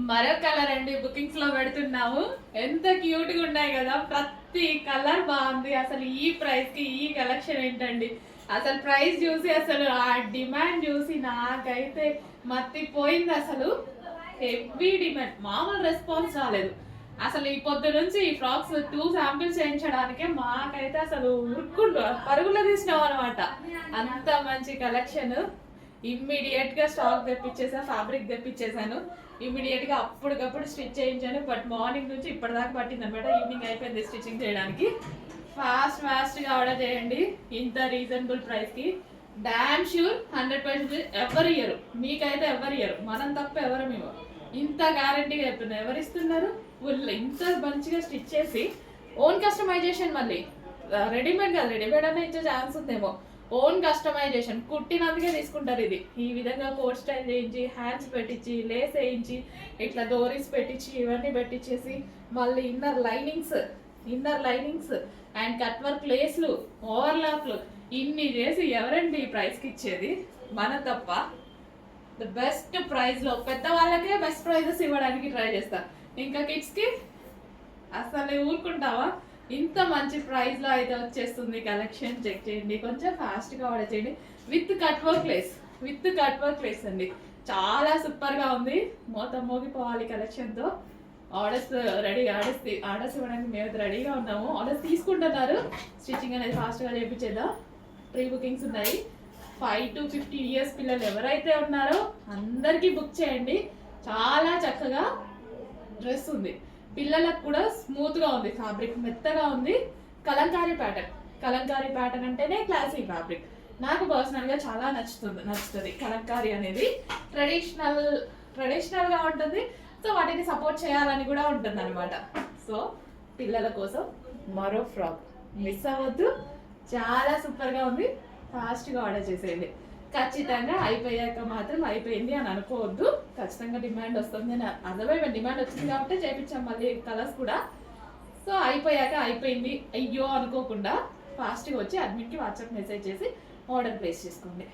మరో కలర్ అండి బుకింగ్స్ లో పెడుతున్నాము. ఎంత క్యూట్ గా ఉన్నాయి కదా, ప్రతి కలర్ బాగుంది. అసలు ఈ ప్రైస్ కి ఈ కలెక్షన్ ఏంటండి, అసలు ప్రైస్ చూసి అసలు ఆ డిమాండ్ చూసి నాకైతే మత్తిపోయింది. అసలు హెవీ డిమాండ్, మామూలు రెస్పాన్స్ రాలేదు. అసలు ఈ పొద్దు నుంచి ఈ ఫ్రాక్స్ 2 శాంపిల్స్ చేయించడానికే మాకైతే అసలు ఉరుక్కుండు పరుగులు తీసినాం అనమాట. అంత మంచి కలెక్షన్. ఇమ్మీడియట్ గా స్టాక్ తెప్పించేసా, ఫ్యాబ్రిక్ తెప్పించేసాను. ఇమ్మీడియట్ గా అప్పటికప్పుడు స్టిచ్ చేయించాను. బట్ మార్నింగ్ నుంచి ఇప్పటిదాకా పట్టింది అనమాట. ఈవినింగ్ అయిపోయింది స్టిచ్చింగ్ చేయడానికి. ఫాస్ట్ గా ఆర్డర్ చేయండి. ఇంత రీజనబుల్ ప్రైస్ కి డామ్ షూర్ 100% ఎవరు ఇయ్యరు, మీకైతే ఎవరు ఇయ్యరు, మనం తప్ప ఎవరు మేము. ఇంత గ్యారంటీగా చెప్తున్నారు. ఎవరు ఇస్తున్నారు? ఇంత మంచిగా స్టిచ్ చేసి ఓన్ కస్టమైజేషన్. మళ్ళీ రెడీమేడ్ కాదు, రెడీమేడ్ అన్న ఇచ్చే ఛాన్స్ ఉందేమో. ఓన్ కస్టమైజేషన్ కుట్టినందుకే తీసుకుంటారు. ఇది ఈ విధంగా కోట్ స్టైల్ చేయించి, హ్యాండ్స్ పెట్టించి, లేస్ వేయించి, ఇట్లా డోరీస్ పెట్టించి, ఇవన్నీ పెట్టించేసి, మళ్ళీ inner linings and cut work లేస్లు, ఓవర్లాప్లు, ఇన్ని చేసి ఎవరండి ఈ ప్రైస్కి ఇచ్చేది? మన తప్ప. ద బెస్ట్ ప్రైస్లో పెద్దవాళ్ళకే బెస్ట్ ప్రైజెస్ ఇవ్వడానికి ట్రై చేస్తా. ఇంకా కిడ్స్కి అసలు ఊరుకుంటావా? ఇంత మంచి ప్రైస్లో అయితే వచ్చేస్తుంది కలెక్షన్. చెక్ చేయండి, కొంచెం ఫాస్ట్గా ఆర్డర్ చేయండి. విత్ కట్ వర్క్ లేస్ అండి. చాలా సూపర్గా ఉంది. మోగిపోవాలి కలెక్షన్తో. ఆర్డర్స్ ఇవ్వడానికి మేము రెడీగా ఉన్నాము. ఆర్డర్స్ తీసుకుంటున్నారు. స్టిచ్చింగ్ అనేది ఫాస్ట్గా చేయించేద్దాం. ప్రీ బుకింగ్స్ ఉన్నాయి. 5 to 15 years పిల్లలు ఎవరైతే ఉన్నారో అందరికీ బుక్ చేయండి. చాలా చక్కగా డ్రెస్ ఉంది. పిల్లలకు కూడా స్మూత్గా ఉంది, ఫ్యాబ్రిక్ మెత్తగా ఉంది. కలంకారీ ప్యాటర్న్ అంటేనే క్లాసీ ఫ్యాబ్రిక్. నాకు పర్సనల్గా చాలా నచ్చుతుంది. కలంకారీ అనేది ట్రెడిషనల్గా ఉంటుంది. సో వాటిని సపోర్ట్ చేయాలని కూడా ఉంటుంది అనమాట. సో పిల్లల కోసం మరో ఫ్రాక్ మిస్ అవ్వద్దు. చాలా సూపర్గా ఉంది. ఫాస్ట్గా ఆర్డర్ చేసేయండి. ఖచ్చితంగా అయిపోయాక మాత్రం అయిపోయింది అని అనుకోవద్దు. ఖచ్చితంగా డిమాండ్ వస్తుంది అని అర్థమైపోయింది. డిమాండ్ వచ్చింది కాబట్టి చేయించాం మళ్ళీ కలర్స్ కూడా. సో అయిపోయాక అయిపోయింది అయ్యో అనుకోకుండా ఫాస్ట్గా వచ్చి అడ్మిన్కి వాట్సాప్ మెసేజ్ చేసి ఆర్డర్ ప్లేస్ చేసుకోండి.